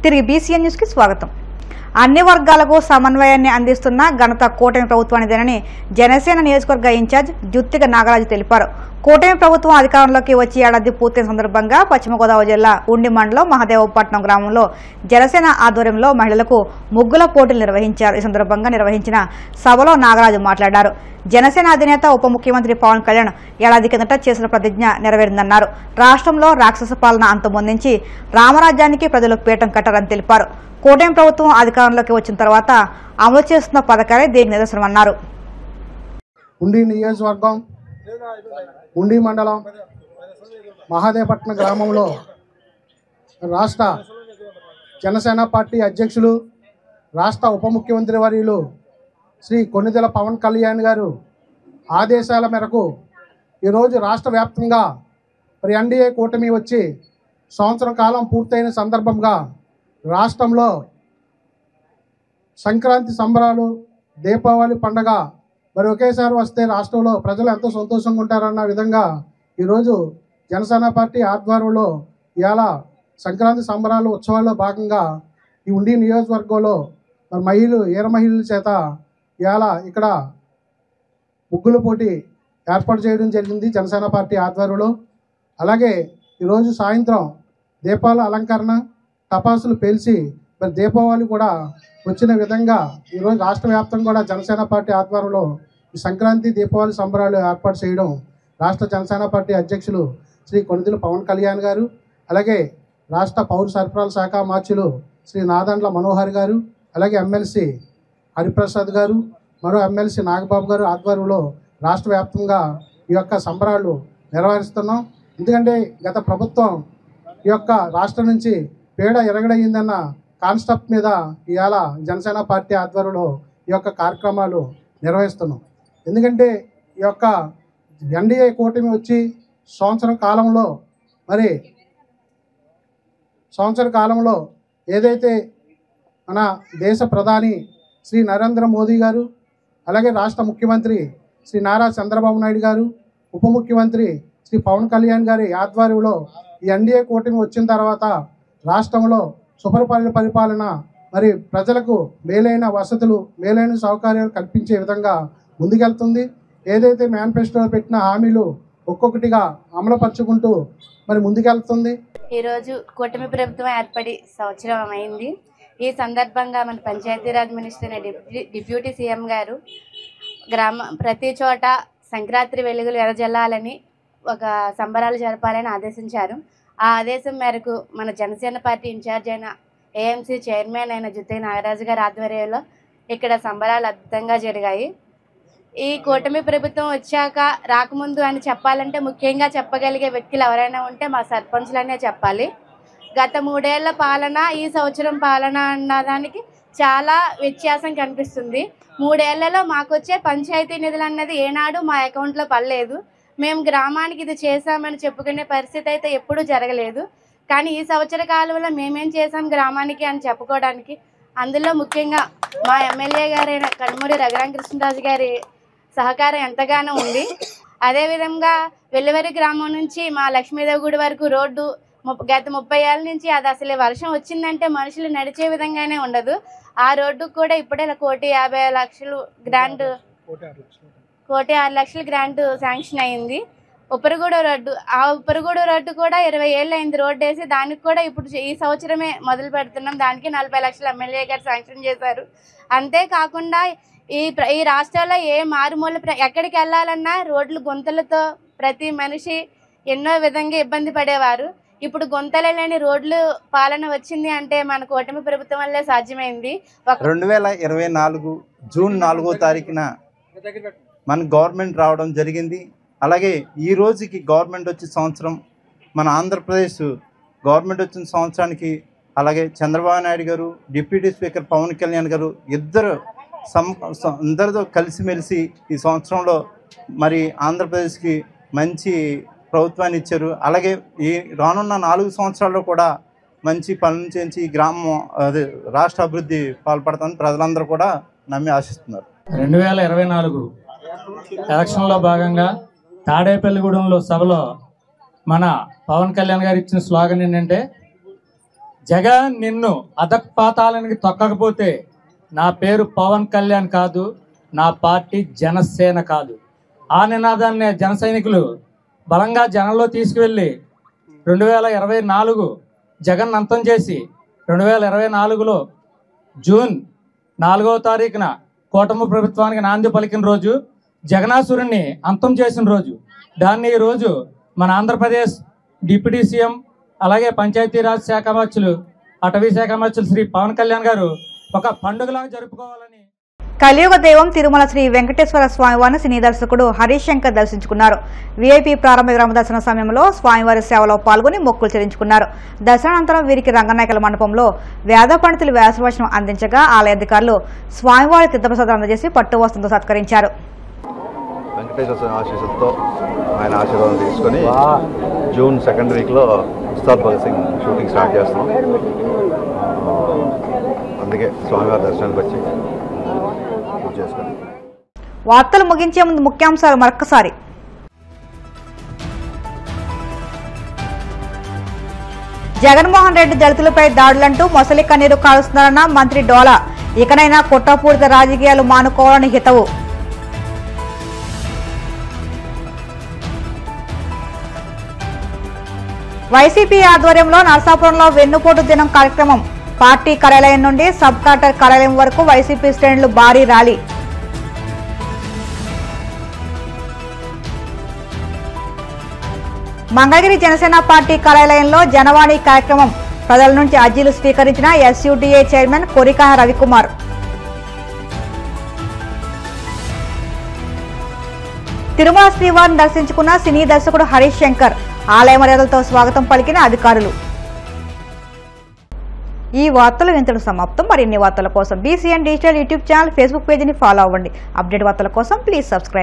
తిరిగి BCN news కి స్వాగతం. అన్ని వర్గాలకు సమన్వయాన్ని అందిస్తున్న ఘనత కూటమి ప్రభుత్వానిదేనని జనసేన నియోజకవర్గ ఇన్ఛార్జ్ జుత్తిక నాగరాజు తెలిపారు. కూటమి ప్రభుత్వం అధికారంలోకి వచ్చి ఏడాది పూర్తయిన సందర్భంగా పశ్చిమ గోదావరి జిల్లా ఉండి మండలం మహదేవపట్నం గ్రామంలో జనసేన ఆధ్వర్యంలో మహిళలకు ముగ్గుల పోటీలు నిర్వహించారు. ఈ సందర్భంగా నిర్వహించిన సభలో నాగరాజు మాట్లాడారు. జనసేన అధినేత ఉప ముఖ్యమంత్రి పవన్ కళ్యాణ్ ఏడాది కిందట చేసిన ప్రతిజ్ఞ నెరవేరిందన్నారు. రాష్ట్రంలో రాక్షస పాలన అంతమొందించి రామరాజ్యానికి ప్రజలు పీఠం కట్టారని తెలిపారు. కూటమి ప్రభుత్వం అధికారంలోకి వచ్చిన తర్వాత అమలు చేస్తున్న పథకాలే దీనికి నిదర్శనమన్నారు. ఉండి నియోజకవర్గం ఉండి మండలం మహాదేవపట్నం గ్రామంలో రాష్ట్ర జనసేన పార్టీ అధ్యక్షులు రాష్ట్ర ఉప ముఖ్యమంత్రి వర్యులు శ్రీ కొణిదెల పవన్ కళ్యాణ్ గారు ఆదేశాల మేరకు ఈరోజు రాష్ట్ర వ్యాప్తంగా మరి ఎన్డీఏ కూటమి వచ్చి సంవత్సరం కాలం పూర్తయిన సందర్భంగా రాష్ట్రంలో సంక్రాంతి సంబరాలు, దీపావళి పండగ మరి ఒకేసారి వస్తే రాష్ట్రంలో ప్రజలు ఎంతో సంతోషంగా ఉంటారన్న విధంగా ఈరోజు జనసేన పార్టీ ఆధ్వర్యంలో ఇవాళ సంక్రాంతి సంబరాలు ఉత్సవాల్లో భాగంగా ఈ ఉండి నియోజకవర్గంలో మరి ఈర మహిళల చేత ఇవాళ ఇక్కడ ముగ్గుల పోటీ ఏర్పాటు చేయడం జరిగింది జనసేన పార్టీ ఆధ్వర్యంలో. అలాగే ఈరోజు సాయంత్రం దీపాల అలంకరణ, టపాసులు పేల్చి మరి దీపావళి కూడా వచ్చిన విధంగా ఈరోజు రాష్ట్ర వ్యాప్తంగా కూడా జనసేన పార్టీ ఆధ్వర్యంలో ఈ సంక్రాంతి దీపావళి సంబరాలు ఏర్పాటు చేయడం రాష్ట్ర జనసేన పార్టీ అధ్యక్షులు శ్రీ కొణిదెల పవన్ కళ్యాణ్ గారు, అలాగే రాష్ట్ర పౌర సరఫరాల శాఖ మార్చులు శ్రీ నాదండ్ల మనోహర్ గారు, అలాగే ఎమ్మెల్సీ హరిప్రసాద్ గారు, మరో ఎమ్మెల్సీ నాగబాబు గారు ఆధ్వర్యంలో రాష్ట్ర వ్యాప్తంగా ఈ యొక్క సంబరాలు నిర్వహిస్తున్నాం. ఎందుకంటే గత ప్రభుత్వం ఈ యొక్క రాష్ట్రం నుంచి పేడ ఎరగడయిందన్న కాన్సెప్ట్ మీద ఇవాళ జనసేన పార్టీ ఆధ్వర్యంలో ఈ యొక్క కార్యక్రమాలు నిర్వహిస్తున్నాం. ఎందుకంటే ఈ యొక్క ఎన్డీఏ కూటమి వచ్చి సంవత్సర కాలంలో ఏదైతే మన దేశ ప్రధాని శ్రీ నరేంద్ర మోదీ గారు, అలాగే రాష్ట్ర ముఖ్యమంత్రి శ్రీ నారా చంద్రబాబు నాయుడు గారు, ఉప ముఖ్యమంత్రి శ్రీ పవన్ కళ్యాణ్ గారి ఆధ్వర్యంలో ఈ ఎన్డీఏ కూటమి వచ్చిన తర్వాత రాష్ట్రంలో పరిపాలన మరి ప్రజలకు మేలైన వసతులు, మేలైన సౌకర్యాలు కల్పించే విధంగా ముందుకెళ్తుంది. ఏదైతే మేనిఫెస్టోలో పెట్టిన హామీలు ఒక్కొక్కటిగా అమలుపరుచుకుంటూ మరి ముందుకెళ్తుంది. ఈరోజు కూటమి ప్రభుత్వం ఏర్పడి సంవత్సరం అయింది. ఈ సందర్భంగా మన పంచాయతీరాజ్ మినిస్టర్ డిప్యూటీ సీఎం గారు ప్రతి చోట సంక్రాంతి వెలుగులు ఎరజల్లాలని ఒక సంబరాలు జరపాలని ఆదేశించారు. ఆ ఆదేశం మేరకు మన జనసేన పార్టీ ఇన్ఛార్జ్ అయిన ఏఎంసీ చైర్మన్ అయిన జుత్తిక నాగరాజు గారి ఆధ్వర్యంలో ఇక్కడ సంబరాలు అద్భుతంగా జరిగాయి. ఈ కూటమి ప్రభుత్వం వచ్చాక రాకముందు అని చెప్పాలంటే ముఖ్యంగా చెప్పగలిగే వ్యక్తులు ఎవరైనా ఉంటే మా సర్పంచ్లనే చెప్పాలి. గత 3 ఏళ్ల పాలన, ఈ సంవత్సరం పాలన అన్నదానికి చాలా వ్యత్యాసం కనిపిస్తుంది. 3 ఏళ్లలో మాకు వచ్చే పంచాయతీ నిధులు అన్నది ఏనాడు మా అకౌంట్లో పడలేదు. మేము గ్రామానికి ఇది చేశామని చెప్పుకునే పరిస్థితి అయితే ఎప్పుడూ జరగలేదు. కానీ ఈ సంవత్సర కాలంలో మేమేం చేసాం గ్రామానికి అని చెప్పుకోవడానికి అందులో ముఖ్యంగా మా ఎమ్మెల్యే గారైన కనుమూరి రఘురామకృష్ణరాజు గారి సహకారం ఎంతగానో ఉంది. అదేవిధంగా వెల్లివరి గ్రామం నుంచి మా లక్ష్మీదేవి గుడి వరకు రోడ్డు గత 30 ఏళ్ళ నుంచి అది అసలు వర్షం వచ్చిందంటే మనుషులు నడిచే విధంగానే ఉండదు. ఆ రోడ్డుకు కూడా ఇప్పుడే 1,50,00,000 గ్రాంట్ 1,06,00,000 గ్రాంట్ శాంక్షన్ అయింది. ఉప్పరగూడ రోడ్డు, ఆ ఉప్పరగూడ రోడ్డు కూడా 20 ఏళ్ళు అయింది రోడ్డు వేసి. దానికి కూడా ఇప్పుడు ఈ సంవత్సరమే మొదలు పెడుతున్నాం. దానికి 40 లక్షలు ఎమ్మెల్యే గారు శాంక్షన్ చేశారు. అంతేకాకుండా ఈ రాష్ట్రాల్లో ఏ మారుమూల ఎక్కడికి వెళ్ళాలన్నా రోడ్లు గుంతలతో ప్రతి మనిషి ఎన్నో విధంగా ఇబ్బంది పడేవారు. ఇప్పుడు గుంతలు లేని రోడ్లు పాలన వచ్చింది అంటే మన కూటమి ప్రభుత్వం వల్లే సాధ్యమైంది. 2024 జూన్ 4వ తారీఖున మన గవర్నమెంట్ రావడం జరిగింది. అలాగే ఈ రోజుకి గవర్నమెంట్ వచ్చే సంవత్సరం, మన ఆంధ్రప్రదేశ్ గవర్నమెంట్ వచ్చిన సంవత్సరానికి అలాగే చంద్రబాబు నాయుడు గారు, డిప్యూటీ స్పీకర్ పవన్ కళ్యాణ్ గారు అందరితో కలిసిమెలిసి ఈ సంవత్సరంలో మరి ఆంధ్రప్రదేశ్కి మంచి ప్రభుత్వాన్ని ఇచ్చారు. అలాగే ఈ రానున్న 4 సంవత్సరాల్లో కూడా మంచి పనులు చేయించి గ్రామం రాష్ట్ర అభివృద్ధి పాల్పడతామని ప్రజలందరూ కూడా నమ్మి ఆశిస్తున్నారు. 2024 ఎలక్షన్లో భాగంగా తాడేపల్లిగూడెంలో సభలో మన పవన్ కళ్యాణ్ గారు ఇచ్చిన స్లోగన్ ఏంటంటే జగన్ నిన్ను అధపాతాళానికి తొక్కకపోతే నా పేరు పవన్ కళ్యాణ్ కాదు, నా పార్టీ జనసేన కాదు. ఆ నినాదాన్ని జన సైనికులు బలంగా జనంలో తీసుకువెళ్ళి 2024 జగన్ అంతం చేసి 2024లో జూన్ 4వ తారీఖున కూటమి ప్రభుత్వానికి నాంది పలికిన రోజు, జగనాసురుణ్ణి అంతం చేసిన రోజు. దాన్ని ఈరోజు మన ఆంధ్రప్రదేశ్ డిప్యూటీ సీఎం అలాగే పంచాయతీరాజ్ శాఖ మంత్రులు, అటవీ శాఖ మంత్రులు శ్రీ పవన్ కళ్యాణ్ గారు ఒక పండుగలాగా జరుపుకోవాలని కలియుగ దైవం తిరుమల శ్రీ వెంకటేశ్వర స్వామివారిని సినీ దర్శకుడు హరీష్ శంకర్ దర్శించుకున్నారు. వీఐపీ ప్రారంభ గ్రామ దర్శన సమయంలో స్వామివారి సేవలో పాల్గొని మొక్కులు చెల్లించుకున్నారు. దర్శనానంతరం వీరికి రంగనాయకుల మండపంలో వేద పండితులు వ్యాసవచనం అందించగా ఆలయ అధికారులు స్వామివారి తీర్థప్రసాదం అందజేసి పట్టు వస్త్రంతో సత్కరించారు. వెంకటేశ్వర ఆశీస్సులతో ఆయన ఆశీర్వాదం తీసుకొని జూన్ 2nd వీక్లో ఉస్తాద్ భగత్ సింగ్ షూటింగ్ స్టార్ట్ చేస్తున్నాం. అందుకే స్వామివారి దర్శనానికి వచ్చి పూజ చేసుకొని. వార్తలు ముగించే ముందు ముఖ్యాంశాలు మరొకసారి. జగన్మోహన్ రెడ్డి దళితులపై దాడులంటూ మొసలి కన్నీరు కాలుస్తున్నారన్న మంత్రి డోలా. ఇకనైనా కుట్రపూరిత రాజకీయాలు మానుకోవాలని హితవు. వైసీపీ ఆధ్వర్యంలో నరసాపురంలో వెన్నుపోటు దినం కార్యక్రమం. పార్టీ కార్యాలయం నుండి సబ్ కలెక్టర్ కార్యాలయం వరకు వైసీపీ శ్రేణులు భారీ ర్యాలీ. మంగళగిరి జనసేన పార్టీ కార్యాలయంలో జనవాణి కార్యక్రమం. ప్రజల నుంచి అర్జీలు స్వీకరించిన ఎస్యూడీఏ చైర్మన్ కొరికాన రవికుమార్. తిరుమల శ్రీవారిని దర్శించుకున్న సినీ దర్శకుడు హరీష్ శంకర్. ఆలయ మర్యాదలతో స్వాగతం పలికిన అధికారులు. ఈ వార్తలు ఇంతలో సమాప్తం. మరిన్ని వార్తల కోసం BCN digital YouTube channel, Facebook పేజీని ఫాలో అవ్వండి. అప్డేట్ వార్తల కోసం ప్లీజ్ సబ్స్క్రైబ్.